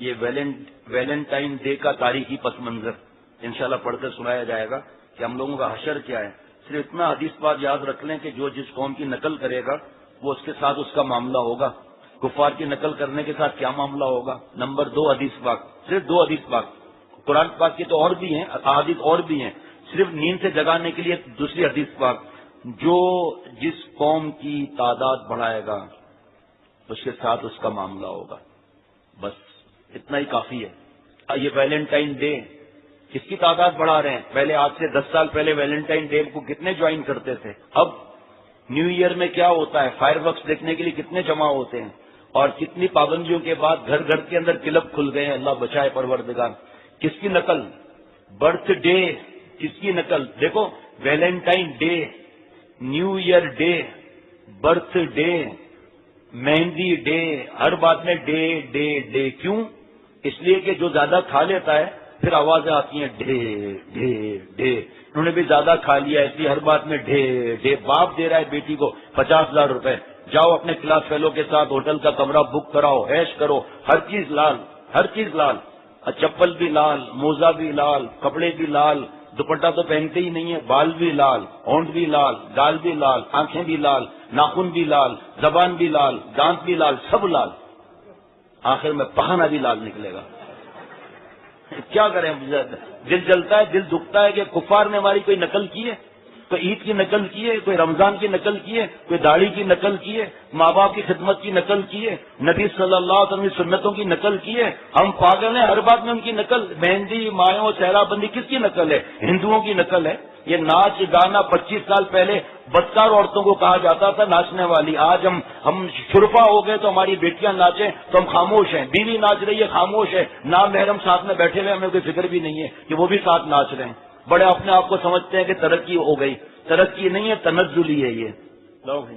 یہ Valentine day کا تاریخی پس منظر انشاءاللہ پڑھ کر سنایا جائے گا کہ ہم لوگوں کا حشر کیا ہے. صرف اتنا حدیث بات یاد رکھ لیں کہ جو جس قوم کی نقل کرے گا وہ اس کے ساتھ اس کا معاملہ ہوگا. کفار کی نقل کرنے کے ساتھ کیا معاملہ ہوگا. نمبر 2 حدیث پاک، صرف 2 حدیث پاک. قرآن پاک کی تو اور بھی ہیں، احادیث اور بھی ہیں، صرف نیند سے جگانے کے لیے دوسری حدیث پاک. جو جس قوم کی تعداد بڑھائے گا اس کے ساتھ اس کا معاملہ ہوگا. بس اتنا ہی کافی ہے. یہ ویلنٹائن ڈے کس کی تعداد بڑھا رہے ہیں؟ پہلے آج سے 10 سال پہلے ویلنٹائن ڈے کو کتنے جوائن کرتے تھے؟ اب نیو ایئر میں کیا ہوتا ہے؟ فائر ورکس دیکھنے کے لیے کتنے جمع ہوتے ہیں، اور کتنی پابندیوں کے بعد گھر گھر کے اندر کلب کھل گئے ہیں. اللہ بچائے پروردگار. کس کی نقل؟ برتھ ڈے کس کی نقل؟ دیکھو، Valentine day, new year day, birthday, mehndi day, ہر بات میں ڈے ڈے ڈے. کیوں؟ اس لیے کہ جو زیادہ کھا لیتا ہے پھر آوازیں آتی ہیں ڈھے ڈھے ڈھے. انہوں نے بھی زیادہ کھا لیا اس لیے ہر بات میں ڈھے ڈھے. باپ دے رہا ہے بیٹی کو 50,000 روپے، جاؤ اپنے کلاس فیلو کے ساتھ ہوٹل کا کمرہ بک کراؤ، عیش کرو، ہر چیز لال، ہر چیز لال، چپل بھی لال، موزہ بھی لال، کپڑے بھی لال، دوپٹہ تو پہنتے ہی نہیں ہے، بال بھی لال، ہونٹ بھی لال، گال بھی لال، آنکھیں بھی لال، ناخن بھی لال، زبان بھی لال، دانت بھی لال، سب لال. آخر میں پخانا بھی لال نکلے گا. کیا کریں؟ دل جلتا ہے، دل دکھتا ہے کہ کفار نے ہماری کوئی نقل کی ہے، کوئی عید کی نقل کی ہے، کوئی رمضان کی نقل کی ہے، کوئی داڑھی کی نقل کی ہے، ماں باپ کی خدمت کی نقل کی ہے، نبی صلی اللہ علیہ وسلم کی سنتوں کی نقل کی ہے. ہم پاگل ہیں، ہر بات میں ان کی نقل. مہندی، مایوں، صحرا بندی کس کی نقل ہے؟ ہندوؤں کی نقل ہے. یہ ناچ گانا 25 سال پہلے بدکار عورتوں کو کہا جاتا تھا ناچنے والی. آج ہم شرفا ہو گئے تو ہماری بیٹیاں ناچیں تو ہم خاموش ہیں. بیوی ناچ رہی ہے، خاموش ہے. نام محرم ساتھ میں بیٹھے ہوئے، ہمیں کوئی فکر بھی نہیں ہے کہ وہ بھی ساتھ ناچ رہے ہیں. بڑے اپنے آپ کو سمجھتے ہیں کہ ترقی ہو گئی. ترقی نہیں ہے، تنزلی ہے. یہ لو بھائی.